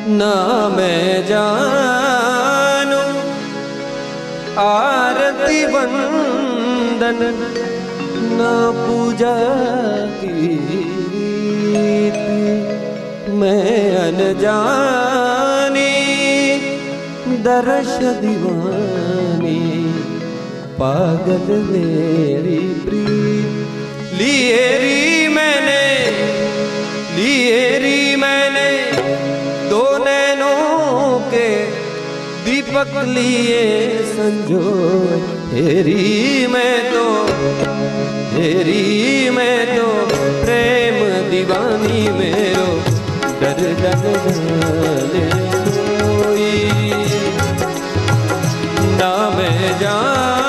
ना मैं जानू आरती वंदन ना पूजा गीत, मैं अनजानी दर्श दीवानी पागल मेरी प्रीत। लिए री मैंने दो नैनों के दीपक लिए संजोए। हेरी मैं तो प्रेम दीवानी मेरो डर जाने कोई। ना मैं जान